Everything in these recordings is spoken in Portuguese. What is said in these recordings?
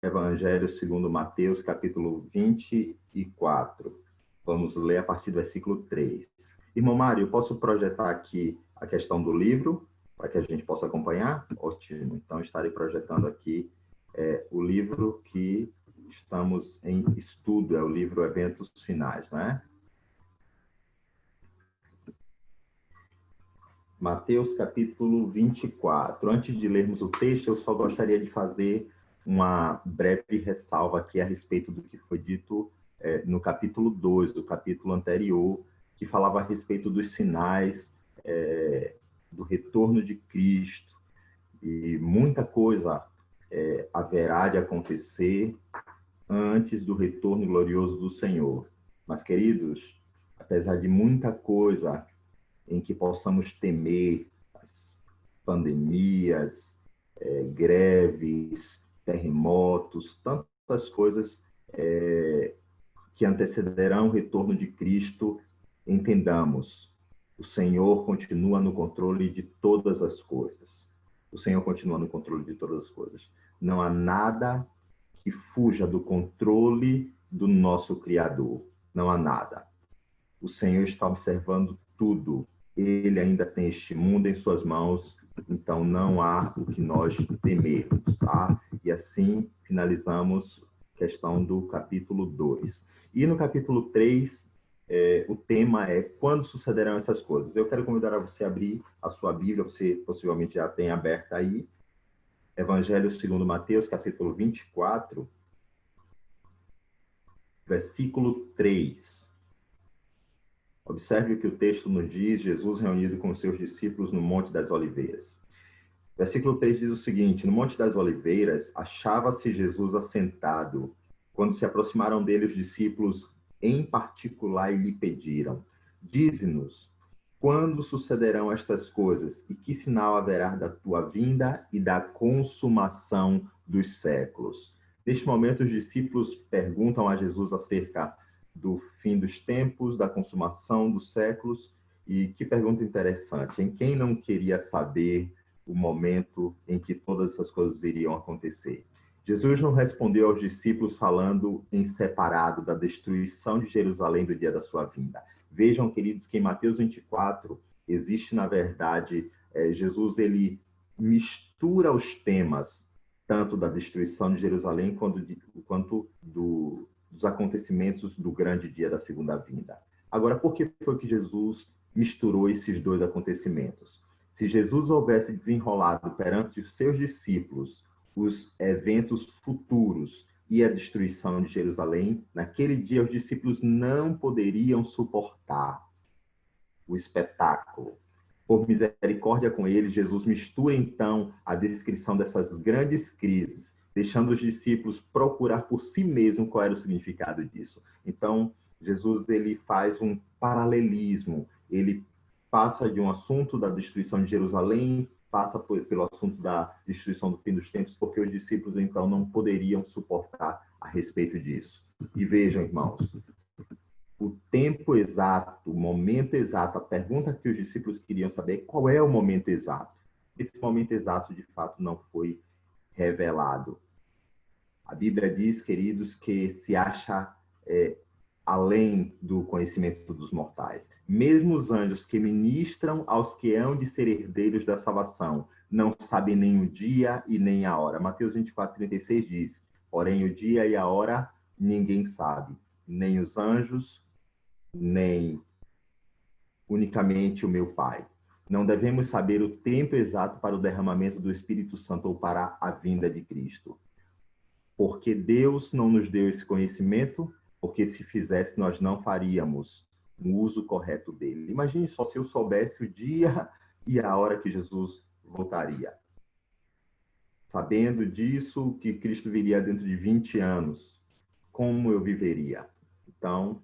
Evangelho segundo Mateus, capítulo 24. Vamos ler a partir do versículo 3. Irmão Mário, eu posso projetar aqui a questão do livro, para que a gente possa acompanhar? Ótimo. Então, estarei projetando aqui o livro que estamos em estudo, é o livro Eventos Finais, não é? Mateus, capítulo 24. Antes de lermos o texto, eu só gostaria de fazer uma breve ressalva aqui a respeito do que foi dito no capítulo 2, do capítulo anterior, que falava a respeito dos sinais do retorno de Cristo. E muita coisa haverá de acontecer antes do retorno glorioso do Senhor. Mas, queridos, apesar de muita coisa em que possamos temer, as pandemias, greves, terremotos, tantas coisas que antecederão o retorno de Cristo, entendamos, o Senhor continua no controle de todas as coisas. O Senhor continua no controle de todas as coisas. Não há nada que fuja do controle do nosso Criador. Não há nada. O Senhor está observando tudo. Ele ainda tem este mundo em suas mãos, então não há o que nós temermos, tá? E assim finalizamos a questão do capítulo 2. E no capítulo 3, o tema é quando sucederão essas coisas. Eu quero convidar a você a abrir a sua Bíblia, você possivelmente já tem aberta aí, Evangelho segundo Mateus, capítulo 24, versículo 3. Observe o que o texto nos diz, Jesus reunido com seus discípulos no Monte das Oliveiras. Versículo 3 diz o seguinte: no Monte das Oliveiras achava-se Jesus assentado, quando se aproximaram dele os discípulos em particular e lhe pediram: dize-nos, quando sucederão estas coisas e que sinal haverá da tua vinda e da consumação dos séculos? Neste momento, os discípulos perguntam a Jesus acerca do fim dos tempos, da consumação dos séculos. E que pergunta interessante. Em quem não queria saber o momento em que todas essas coisas iriam acontecer? Jesus não respondeu aos discípulos falando em separado da destruição de Jerusalém do dia da sua vinda. Vejam, queridos, que em Mateus 24 existe, na verdade, Jesus ele mistura os temas tanto da destruição de Jerusalém quanto dos acontecimentos do grande dia da segunda vinda. Agora, por que foi que Jesus misturou esses dois acontecimentos? Se Jesus houvesse desenrolado perante os seus discípulos os eventos futuros e a destruição de Jerusalém, naquele dia os discípulos não poderiam suportar o espetáculo. Por misericórdia com eles, Jesus mistura então a descrição dessas grandes crises, deixando os discípulos procurar por si mesmo qual era o significado disso. Então, Jesus ele faz um paralelismo, ele passa de um assunto da destruição de Jerusalém, passa pelo assunto da destruição do fim dos tempos, porque os discípulos então não poderiam suportar a respeito disso. E vejam, irmãos, o tempo exato, o momento exato, a pergunta que os discípulos queriam saber, qual é o momento exato? Esse momento exato, de fato, não foi revelado. A Bíblia diz, queridos, que se acha além do conhecimento dos mortais. Mesmo os anjos que ministram aos que hão de ser herdeiros da salvação não sabem nem o dia e nem a hora. Mateus 24:36 diz: porém, o dia e a hora ninguém sabe, nem os anjos, nem unicamente o meu Pai. Não devemos saber o tempo exato para o derramamento do Espírito Santo ou para a vinda de Cristo. Porque Deus não nos deu esse conhecimento, porque se fizesse, nós não faríamos um uso correto dele. Imagine só se eu soubesse o dia e a hora que Jesus voltaria. Sabendo disso, que Cristo viria dentro de 20 anos, como eu viveria? Então,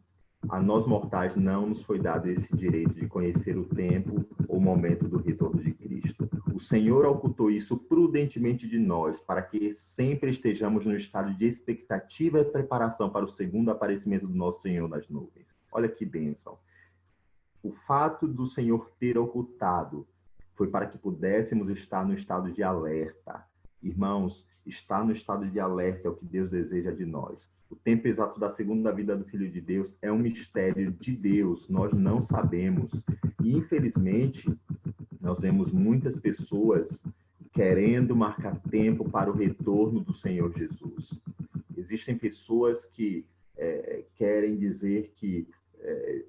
a nós mortais não nos foi dado esse direito de conhecer o tempo ou momento do retorno de Cristo. O Senhor ocultou isso prudentemente de nós, para que sempre estejamos no estado de expectativa e preparação para o segundo aparecimento do nosso Senhor nas nuvens. Olha que bênção. O fato do Senhor ter ocultado foi para que pudéssemos estar no estado de alerta. Irmãos, estar no estado de alerta é o que Deus deseja de nós. O tempo exato da segunda vida do Filho de Deus é um mistério de Deus, nós não sabemos. E, infelizmente, nós vemos muitas pessoas querendo marcar tempo para o retorno do Senhor Jesus. Existem pessoas que querem dizer que,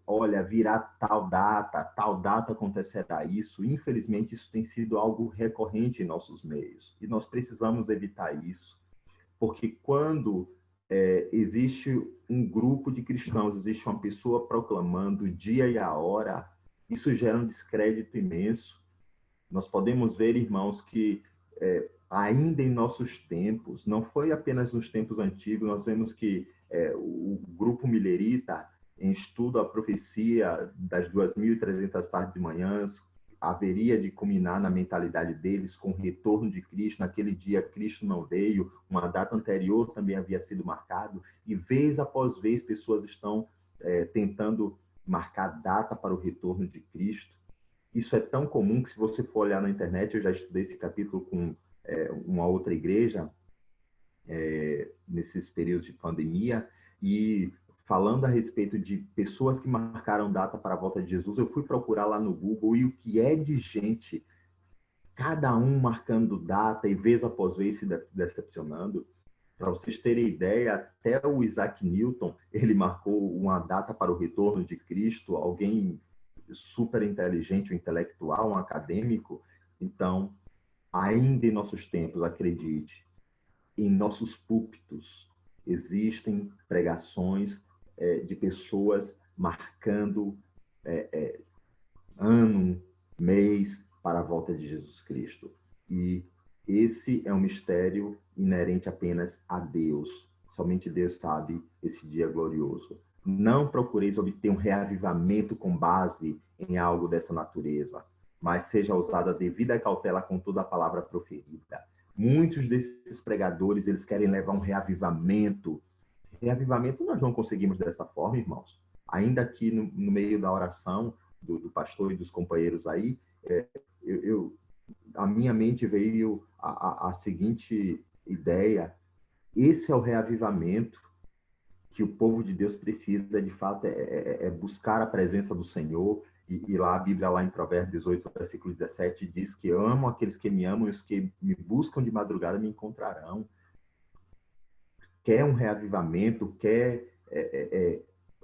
olha, virá tal data acontecerá isso. Infelizmente, isso tem sido algo recorrente em nossos meios. E nós precisamos evitar isso. Porque quando existe um grupo de cristãos, existe uma pessoa proclamando o dia e a hora, isso gera um descrédito imenso. Nós podemos ver, irmãos, que ainda em nossos tempos, não foi apenas nos tempos antigos, nós vemos que o grupo milerita, em estudo a profecia das 2.300 tardes e manhãs, haveria de culminar na mentalidade deles com o retorno de Cristo. Naquele dia, Cristo não veio, uma data anterior também havia sido marcado, e vez após vez pessoas estão tentando marcar data para o retorno de Cristo. Isso é tão comum que, se você for olhar na internet, eu já estudei esse capítulo com uma outra igreja, nesses períodos de pandemia, e falando a respeito de pessoas que marcaram data para a volta de Jesus, eu fui procurar lá no Google, e o que é de gente, cada um marcando data e vez após vez se decepcionando. Para vocês terem ideia, até o Isaac Newton, ele marcou uma data para o retorno de Cristo, alguém super inteligente, um intelectual, um acadêmico. Então, ainda em nossos tempos, acredite, em nossos púlpitos existem pregações de pessoas marcando ano, mês para a volta de Jesus Cristo. E esse é um mistério inerente apenas a Deus. Somente Deus sabe esse dia glorioso. Não procureis obter um reavivamento com base em algo dessa natureza, mas seja usada a devida cautela com toda a palavra proferida. Muitos desses pregadores, eles querem levar um reavivamento. Reavivamento nós não conseguimos dessa forma, irmãos. Ainda aqui no meio da oração do pastor e dos companheiros aí, a minha mente veio a seguinte ideia: esse é o reavivamento que o povo de Deus precisa, de fato, buscar a presença do Senhor. E lá a Bíblia, lá em Provérbios 18, versículo 17, diz que amo aqueles que me amam, e os que me buscam de madrugada me encontrarão. Quer um reavivamento, quer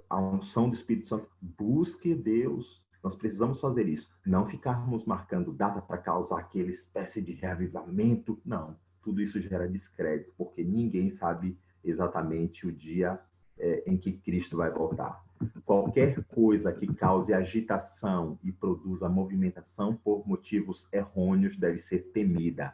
a unção do Espírito Santo, busque Deus. Nós precisamos fazer isso. Não ficarmos marcando data para causar aquela espécie de reavivamento. Não. Tudo isso gera descrédito, porque ninguém sabe exatamente o dia em que Cristo vai voltar. Qualquer coisa que cause agitação e produza movimentação por motivos errôneos deve ser temida,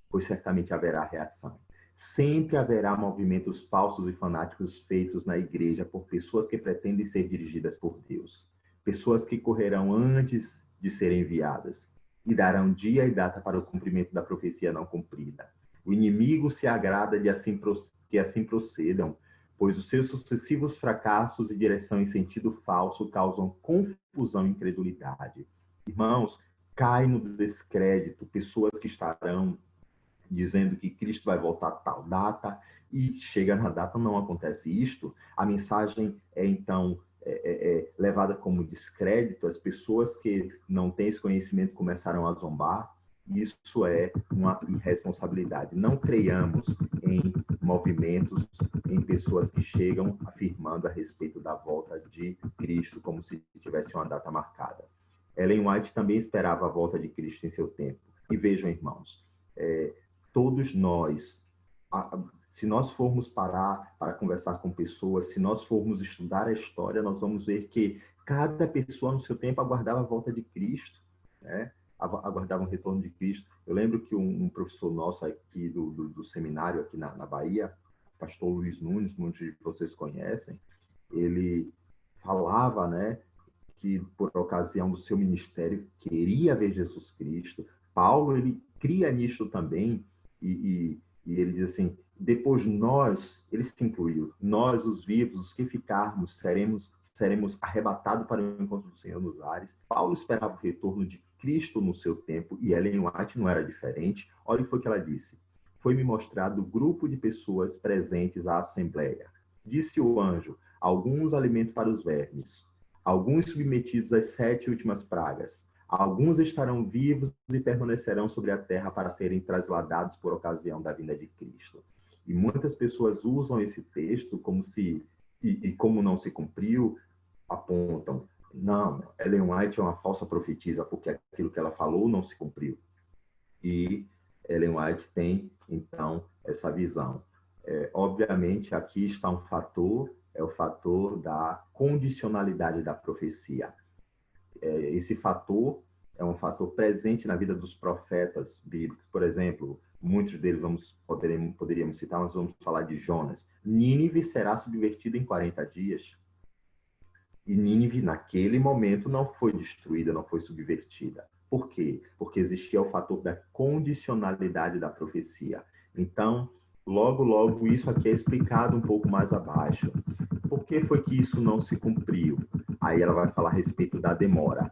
pois certamente haverá reação. Sempre haverá movimentos falsos e fanáticos feitos na igreja por pessoas que pretendem ser dirigidas por Deus. Pessoas que correrão antes de serem enviadas e darão dia e data para o cumprimento da profecia não cumprida. O inimigo se agrada que assim procedam, pois os seus sucessivos fracassos e direção em sentido falso causam confusão e incredulidade. Irmãos, cai no descrédito pessoas que estarão dizendo que Cristo vai voltar a tal data, e chega na data, não acontece isto. A mensagem é, então, levada como descrédito. As pessoas que não têm esse conhecimento começaram a zombar. Isso é uma irresponsabilidade. Não creiamos em movimentos, em pessoas que chegam afirmando a respeito da volta de Cristo como se tivesse uma data marcada. Ellen White também esperava a volta de Cristo em seu tempo. E vejam, irmãos, todos nós, se nós formos parar para conversar com pessoas, se nós formos estudar a história, nós vamos ver que cada pessoa no seu tempo aguardava a volta de Cristo, né? Aguardava o retorno de Cristo. Eu lembro que um professor nosso aqui do seminário aqui na Bahia, pastor Luiz Nunes, muitos de vocês conhecem, ele falava, né, que por ocasião do seu ministério queria ver Jesus Cristo. Paulo, ele cria nisto também, e ele diz assim: depois nós, ele se incluiu, nós os vivos, os que ficarmos, seremos arrebatados para o encontro do Senhor nos ares. Paulo esperava o retorno de Cristo no seu tempo, e Ellen White não era diferente. Olha o que foi que ela disse: foi-me mostrado o grupo de pessoas presentes à assembleia. Disse o anjo: alguns alimento para os vermes, alguns submetidos às 7 últimas pragas. Alguns estarão vivos e permanecerão sobre a terra para serem trasladados por ocasião da vinda de Cristo. E muitas pessoas usam esse texto como se, e como não se cumpriu, apontam: não, Ellen White é uma falsa profetisa porque aquilo que ela falou não se cumpriu. E Ellen White tem, então, essa visão. Obviamente, aqui está um fator, é o fator da condicionalidade da profecia. Esse fator é um fator presente na vida dos profetas bíblicos. Por exemplo, muitos deles poderíamos citar, mas vamos falar de Jonas. Nínive será subvertida em 40 dias. E Nínive, naquele momento, não foi destruída, não foi subvertida. Por quê? Porque existia o fator da condicionalidade da profecia. Então, logo, isso aqui é explicado um pouco mais abaixo. Por que foi que isso não se cumpriu? Aí ela vai falar a respeito da demora.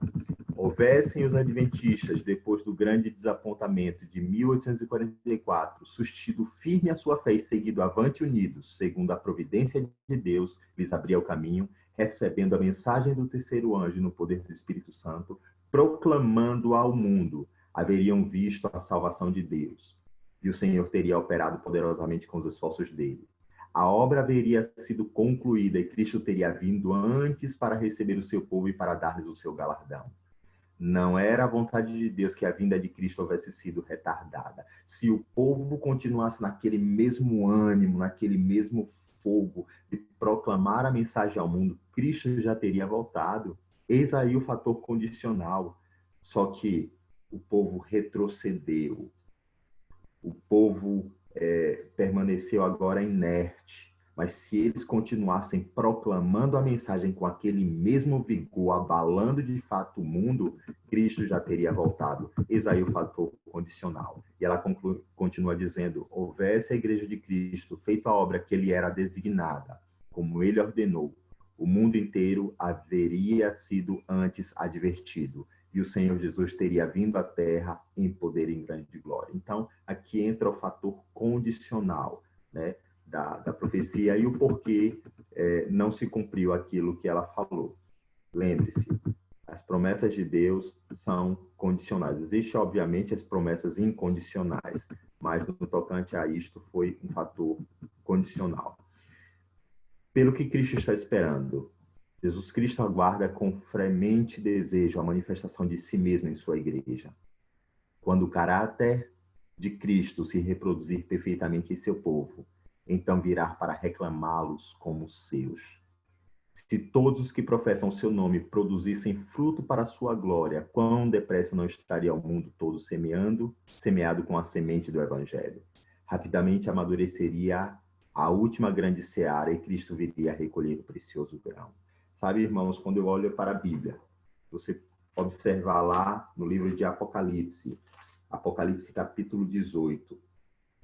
Houvessem os adventistas, depois do grande desapontamento de 1844, sustido firme a sua fé e seguido avante unidos, segundo a providência de Deus, lhes abria o caminho, recebendo a mensagem do terceiro anjo no poder do Espírito Santo, proclamando ao mundo, haveriam visto a salvação de Deus. E o Senhor teria operado poderosamente com os esforços dele. A obra haveria sido concluída e Cristo teria vindo antes para receber o seu povo e para dar-lhes o seu galardão. Não era a vontade de Deus que a vinda de Cristo houvesse sido retardada. Se o povo continuasse naquele mesmo ânimo, naquele mesmo fogo de proclamar a mensagem ao mundo, Cristo já teria voltado. Eis aí o fator condicional. Só que o povo retrocedeu. O povo permaneceu agora inerte. Mas se eles continuassem proclamando a mensagem com aquele mesmo vigor, abalando de fato o mundo, Cristo já teria voltado. Eis aí o fator condicional. E ela continua dizendo: houvesse a igreja de Cristo feito a obra que ele era designada, como ele ordenou, o mundo inteiro haveria sido antes advertido. E o Senhor Jesus teria vindo à terra em poder e em grande glória. Então, aqui entra o fator condicional, né? Da profecia e o porquê não se cumpriu aquilo que ela falou. Lembre-se, as promessas de Deus são condicionais. Existem, obviamente, as promessas incondicionais, mas no tocante a isto foi um fator condicional. Pelo que Cristo está esperando, Jesus Cristo aguarda com fremente desejo a manifestação de si mesmo em sua igreja. Quando o caráter de Cristo se reproduzir perfeitamente em seu povo, então virá para reclamá-los como seus. Se todos os que professam o seu nome produzissem fruto para a sua glória, quão depressa não estaria o mundo todo semeado com a semente do Evangelho. Rapidamente amadureceria a última grande seara e Cristo viria a recolher o precioso grão. Sabe, irmãos, quando eu olho para a Bíblia, você observar lá no livro de Apocalipse, Apocalipse capítulo 18,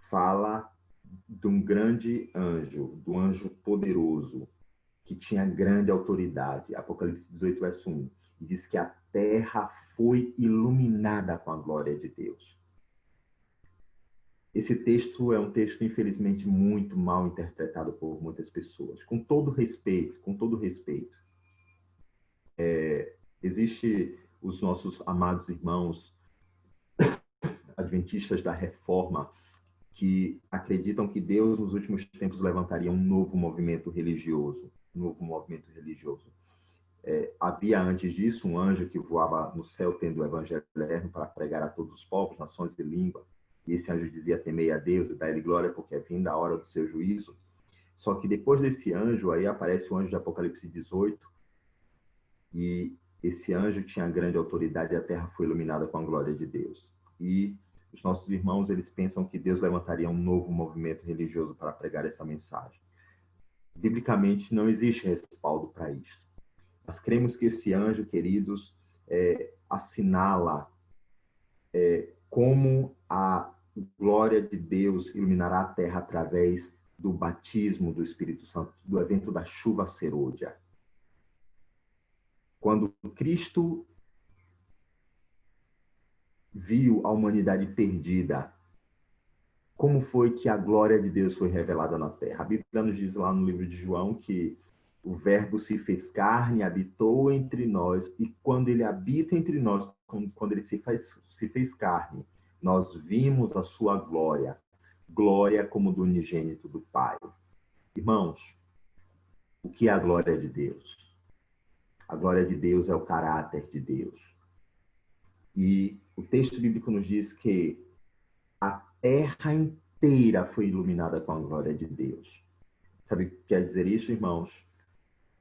fala de um grande anjo, do anjo poderoso, que tinha grande autoridade. Apocalipse 18, verso 1. E diz que a terra foi iluminada com a glória de Deus. Esse texto é um texto, infelizmente, muito mal interpretado por muitas pessoas. Com todo respeito, existe os nossos amados irmãos adventistas da Reforma, que acreditam que Deus, nos últimos tempos, levantaria um novo movimento religioso. Havia antes disso um anjo que voava no céu tendo o evangelho eterno para pregar a todos os povos, nações e língua. E esse anjo dizia: temei a Deus e dai-lhe glória, porque é vinda a hora do seu juízo. Só que depois desse anjo, aí aparece o anjo de Apocalipse 18, e esse anjo tinha grande autoridade e a terra foi iluminada com a glória de Deus. E os nossos irmãos, eles pensam que Deus levantaria um novo movimento religioso para pregar essa mensagem. Biblicamente, não existe respaldo para isso. Nós cremos que esse anjo, queridos, assinala como a glória de Deus iluminará a terra através do batismo do Espírito Santo, do evento da chuva serôdia. Quando Cristo viu a humanidade perdida, como foi que a glória de Deus foi revelada na terra. A Bíblia nos diz lá no livro de João que o Verbo se fez carne, habitou entre nós, e quando ele habita entre nós, quando ele se fez carne, nós vimos a sua glória, glória como do unigênito do Pai. Irmãos, o que é a glória de Deus? A glória de Deus é o caráter de Deus. E o texto bíblico nos diz que a terra inteira foi iluminada com a glória de Deus. Sabe o que quer dizer isso, irmãos?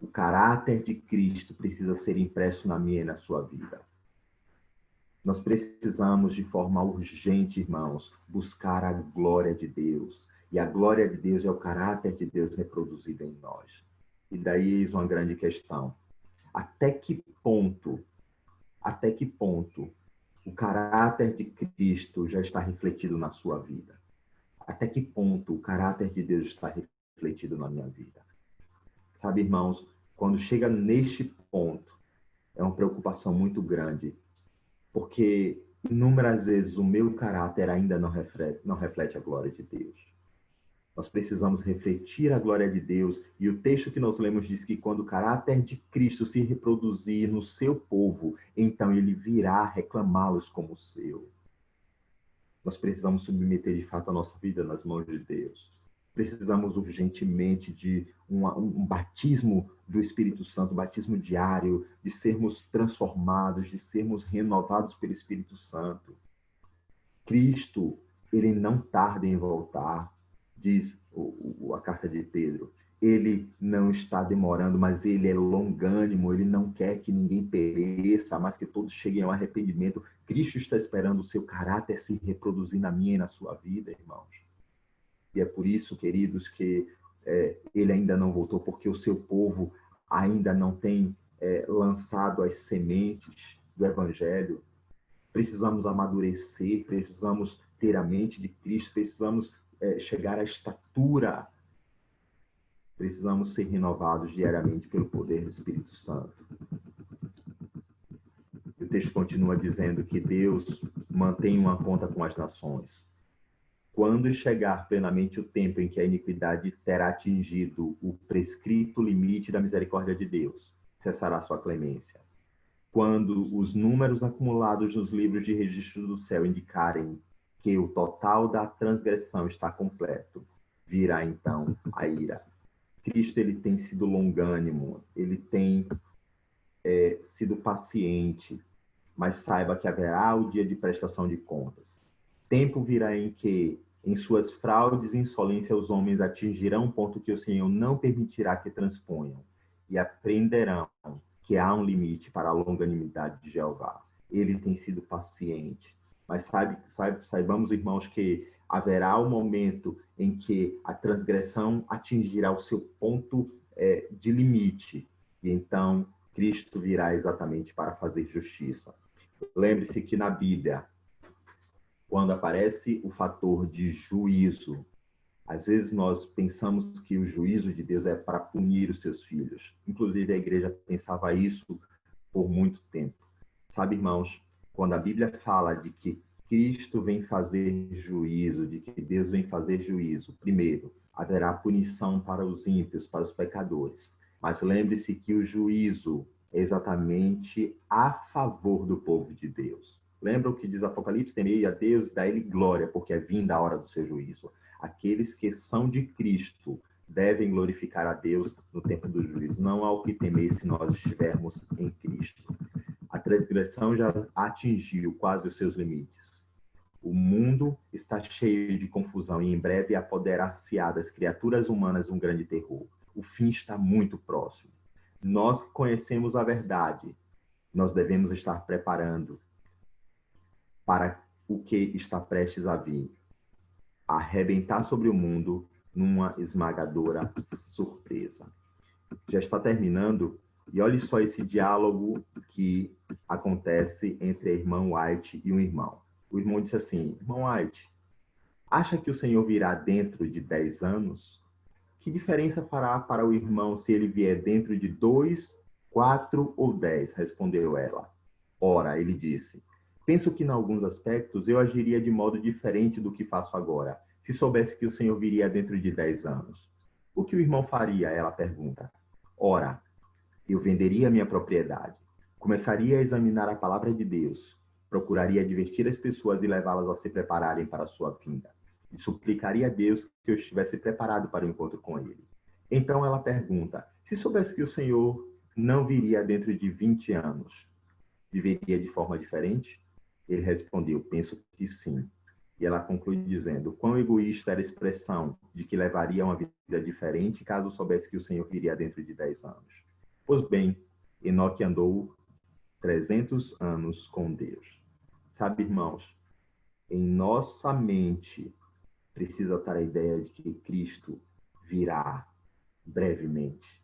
O caráter de Cristo precisa ser impresso na minha e na sua vida. Nós precisamos, de forma urgente, irmãos, buscar a glória de Deus. E a glória de Deus é o caráter de Deus reproduzido em nós. E daí uma grande questão. Até que ponto o caráter de Cristo já está refletido na sua vida? Até que ponto o caráter de Deus está refletido na minha vida? Sabe, irmãos, quando chega neste ponto, é uma preocupação muito grande, porque inúmeras vezes o meu caráter ainda não reflete a glória de Deus. Nós precisamos refletir a glória de Deus, e o texto que nós lemos diz que quando o caráter de Cristo se reproduzir no seu povo, então ele virá reclamá-los como seu. Nós precisamos submeter de fato a nossa vida nas mãos de Deus. Precisamos urgentemente de um batismo do Espírito Santo, um batismo diário, de sermos transformados, de sermos renovados pelo Espírito Santo. Cristo, ele não tarda em voltar, diz a carta de Pedro. Ele não está demorando, mas ele é longânimo, ele não quer que ninguém pereça, mas que todos cheguem ao arrependimento. Cristo está esperando o seu caráter se reproduzir na minha e na sua vida, irmãos. E é por isso, queridos, que ele ainda não voltou, porque o seu povo ainda não tem lançado as sementes do Evangelho. Precisamos amadurecer, precisamos ter a mente de Cristo, precisamos chegar à estatura, precisamos ser renovados diariamente pelo poder do Espírito Santo. O texto continua dizendo que Deus mantém uma conta com as nações. Quando chegar plenamente o tempo em que a iniquidade terá atingido o prescrito limite da misericórdia de Deus, cessará sua clemência. Quando os números acumulados nos livros de registro do céu indicarem que o total da transgressão está completo, virá então a ira. Cristo, ele tem sido longânimo, ele tem sido paciente, mas saiba que haverá o dia de prestação de contas. Tempo virá em que, em suas fraudes e insolência, os homens atingirão um ponto que o Senhor não permitirá que transponham, e aprenderão que há um limite para a longanimidade de Jeová. Ele tem sido paciente. Mas saibamos, irmãos, que haverá um momento em que a transgressão atingirá o seu ponto de limite. E então, Cristo virá exatamente para fazer justiça. Lembre-se que na Bíblia, quando aparece o fator de juízo, às vezes nós pensamos que o juízo de Deus é para punir os seus filhos. Inclusive, a igreja pensava isso por muito tempo. Sabe, irmãos, quando a Bíblia fala de que Cristo vem fazer juízo, de que Deus vem fazer juízo, primeiro, haverá punição para os ímpios, para os pecadores. Mas lembre-se que o juízo é exatamente a favor do povo de Deus. Lembra o que diz Apocalipse? Temei a Deus e dá-lhe glória, porque é vinda a hora do seu juízo. Aqueles que são de Cristo devem glorificar a Deus no tempo do juízo. Não há o que temer se nós estivermos em Cristo. A transgressão já atingiu quase os seus limites. O mundo está cheio de confusão e em breve apoderar-se-á das criaturas humanas um grande terror. O fim está muito próximo. Nós que conhecemos a verdade, nós devemos estar preparando para o que está prestes a vir, arrebentar sobre o mundo numa esmagadora surpresa. Já está terminando, e olhe só esse diálogo que acontece entre a irmã White e um irmão. O irmão disse assim: irmão White, acha que o Senhor virá dentro de 10 anos? Que diferença fará para o irmão se ele vier dentro de 2, 4 ou 10? Respondeu ela. Ora, ele disse: penso que, em alguns aspectos, eu agiria de modo diferente do que faço agora. Se soubesse que o Senhor viria dentro de 10 anos, o que o irmão faria? Ela pergunta. Ora, eu venderia minha propriedade, começaria a examinar a palavra de Deus, procuraria divertir as pessoas e levá-las a se prepararem para a sua vinda, e suplicaria a Deus que eu estivesse preparado para o encontro com ele. Então ela pergunta, se soubesse que o Senhor não viria dentro de 20 anos, viveria de forma diferente? Ele respondeu, penso que sim. E ela conclui dizendo, quão egoísta era a expressão de que levaria uma vida diferente caso soubesse que o Senhor viria dentro de 10 anos. Pois bem, Enoque andou 300 anos com Deus. Sabe, irmãos, em nossa mente precisa estar a ideia de que Cristo virá brevemente.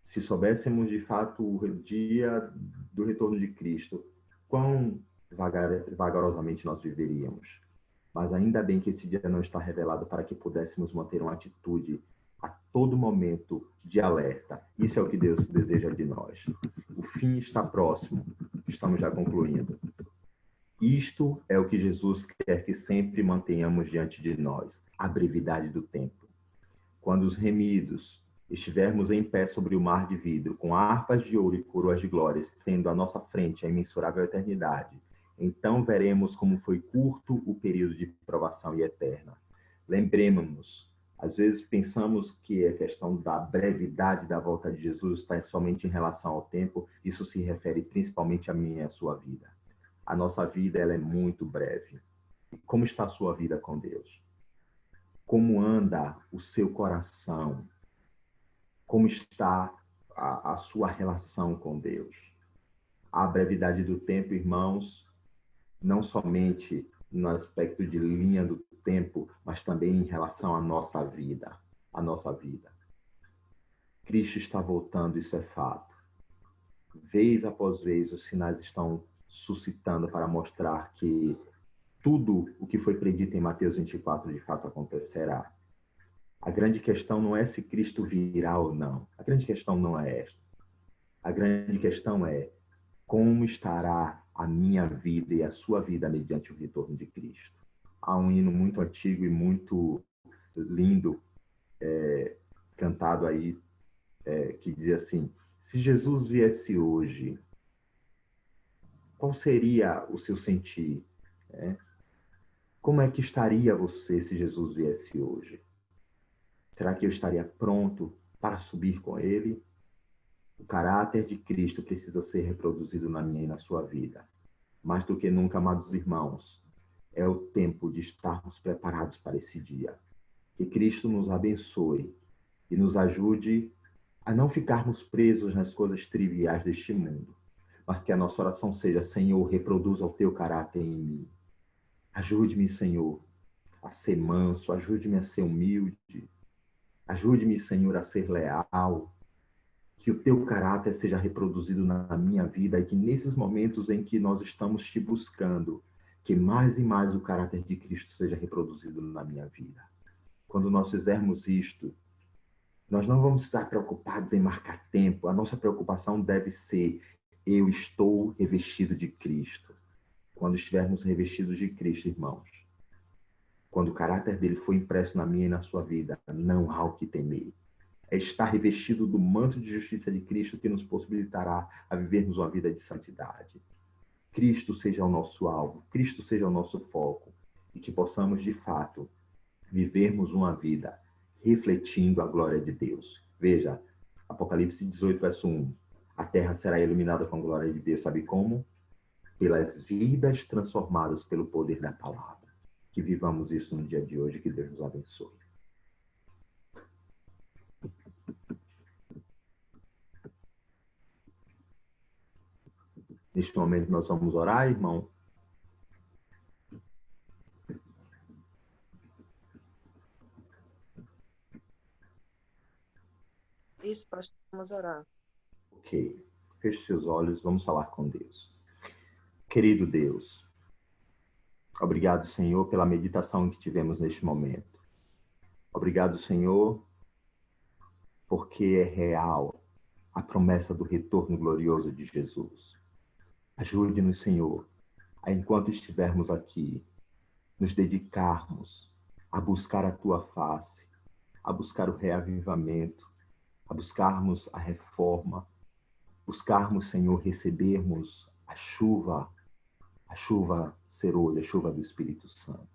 Se soubéssemos de fato o dia do retorno de Cristo, quão vagarosamente nós viveríamos. Mas ainda bem que esse dia não está revelado para que pudéssemos manter uma atitude a todo momento de alerta. Isso é o que Deus deseja de nós. O fim está próximo. Estamos já concluindo. Isto é o que Jesus quer que sempre mantenhamos diante de nós, a brevidade do tempo. Quando os remidos estivermos em pé sobre o mar de vidro, com harpas de ouro e coroas de glórias, tendo à nossa frente a imensurável eternidade, então veremos como foi curto o período de provação e eterna. Lembremos-nos, às vezes pensamos que a questão da brevidade da volta de Jesus está somente em relação ao tempo, isso se refere principalmente à minha e à sua vida. A nossa vida ela é muito breve. Como está a sua vida com Deus? Como anda o seu coração? Como está a sua relação com Deus? A brevidade do tempo, irmãos, não somente no aspecto de linha do tempo, mas também em relação à nossa vida. A nossa vida. Cristo está voltando, isso é fato. Vez após vez, os sinais estão suscitando para mostrar que tudo o que foi predito em Mateus 24 de fato acontecerá. A grande questão não é se Cristo virá ou não. A grande questão não é esta. A grande questão é como estará a minha vida e a sua vida mediante o retorno de Cristo. Há um hino muito antigo e muito lindo, cantado aí, que dizia assim, se Jesus viesse hoje, qual seria o seu sentir? Como é que estaria você se Jesus viesse hoje? Será que eu estaria pronto para subir com ele? O caráter de Cristo precisa ser reproduzido na minha e na sua vida. Mais do que nunca, amados irmãos, é o tempo de estarmos preparados para esse dia. Que Cristo nos abençoe e nos ajude a não ficarmos presos nas coisas triviais deste mundo, mas que a nossa oração seja, Senhor, reproduza o teu caráter em mim. Ajude-me, Senhor, a ser manso, ajude-me a ser humilde, ajude-me, Senhor, a ser leal, que o teu caráter seja reproduzido na minha vida e que nesses momentos em que nós estamos te buscando, que mais e mais o caráter de Cristo seja reproduzido na minha vida. Quando nós fizermos isto, nós não vamos estar preocupados em marcar tempo. A nossa preocupação deve ser, eu estou revestido de Cristo. Quando estivermos revestidos de Cristo, irmãos, quando o caráter dele foi impresso na minha e na sua vida, não há o que temer. É estar revestido do manto de justiça de Cristo que nos possibilitará a vivermos uma vida de santidade. Cristo seja o nosso alvo, Cristo seja o nosso foco e que possamos, de fato, vivermos uma vida refletindo a glória de Deus. Veja, Apocalipse 18, verso 1. A terra será iluminada com a glória de Deus. Sabe como? Pelas vidas transformadas pelo poder da palavra. Que vivamos isso no dia de hoje. Que Deus nos abençoe. Neste momento nós vamos orar, irmão. Isso, pastor, vamos orar. Ok. Feche seus olhos, vamos falar com Deus. Querido Deus, obrigado, Senhor, pela meditação que tivemos neste momento. Obrigado, Senhor, porque é real a promessa do retorno glorioso de Jesus. Ajude-nos, Senhor, a enquanto estivermos aqui, nos dedicarmos a buscar a tua face, a buscar o reavivamento, a buscarmos a reforma, buscarmos, Senhor, recebermos a chuva serolha, a chuva do Espírito Santo.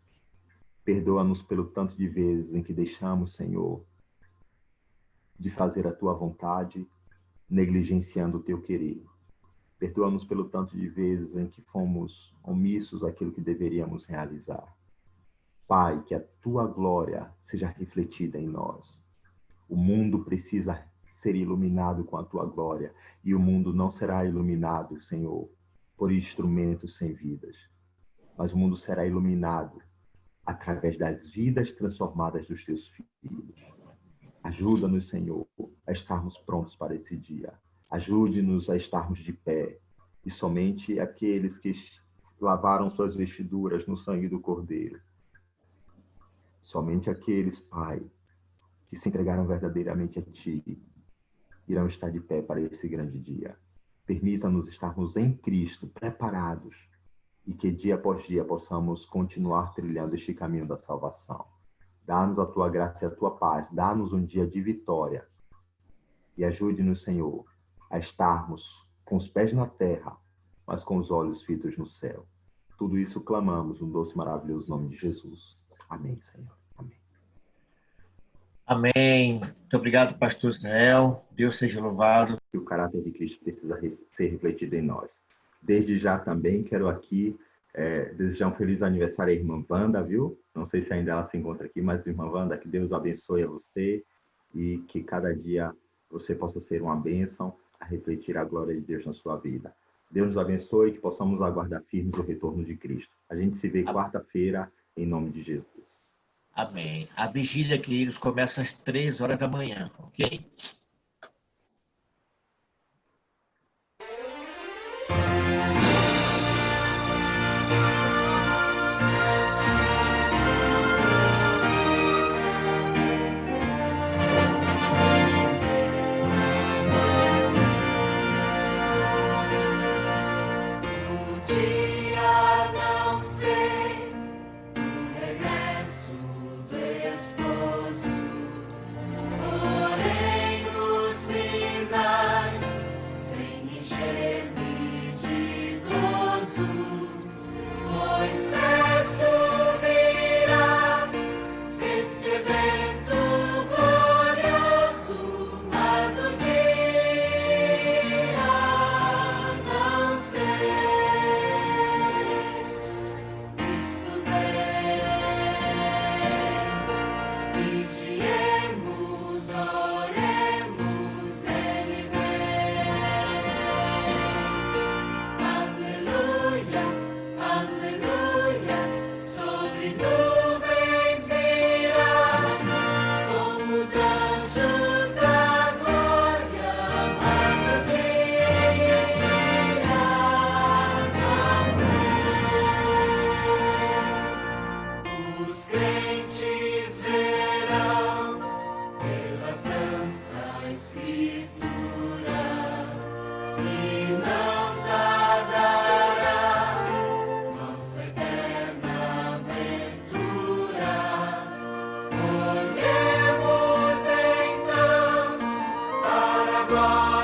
Perdoa-nos pelo tanto de vezes em que deixamos, Senhor, de fazer a tua vontade, negligenciando o teu querer. Perdoa-nos pelo tanto de vezes em que fomos omissos àquilo que deveríamos realizar. Pai, que a tua glória seja refletida em nós. O mundo precisa ser iluminado com a tua glória, e o mundo não será iluminado, Senhor, por instrumentos sem vidas, mas o mundo será iluminado através das vidas transformadas dos teus filhos. Ajuda-nos, Senhor, a estarmos prontos para esse dia. Ajude-nos a estarmos de pé, e somente aqueles que lavaram suas vestiduras no sangue do Cordeiro, somente aqueles, Pai, que se entregaram verdadeiramente a Ti, irão estar de pé para esse grande dia. Permita-nos estarmos em Cristo, preparados, e que dia após dia possamos continuar trilhando este caminho da salvação. Dá-nos a Tua graça e a Tua paz, dá-nos um dia de vitória, e ajude-nos, Senhor, a estarmos com os pés na terra, mas com os olhos fitos no céu. Tudo isso clamamos no doce e maravilhoso nome de Jesus. Amém, Senhor. Amém. Amém. Muito obrigado, pastor Israel. Deus seja louvado. Que o caráter de Cristo precisa ser refletido em nós. Desde já também quero aqui desejar um feliz aniversário à irmã Wanda, viu? Não sei se ainda ela se encontra aqui, mas irmã Wanda, que Deus abençoe a você e que cada dia você possa ser uma bênção a refletir a glória de Deus na sua vida. Deus nos abençoe e que possamos aguardar firmes o retorno de Cristo. A gente se vê quarta-feira, em nome de Jesus. Amém. A vigília, queridos, começa às 3h da manhã, ok? Olhemos então para a glória.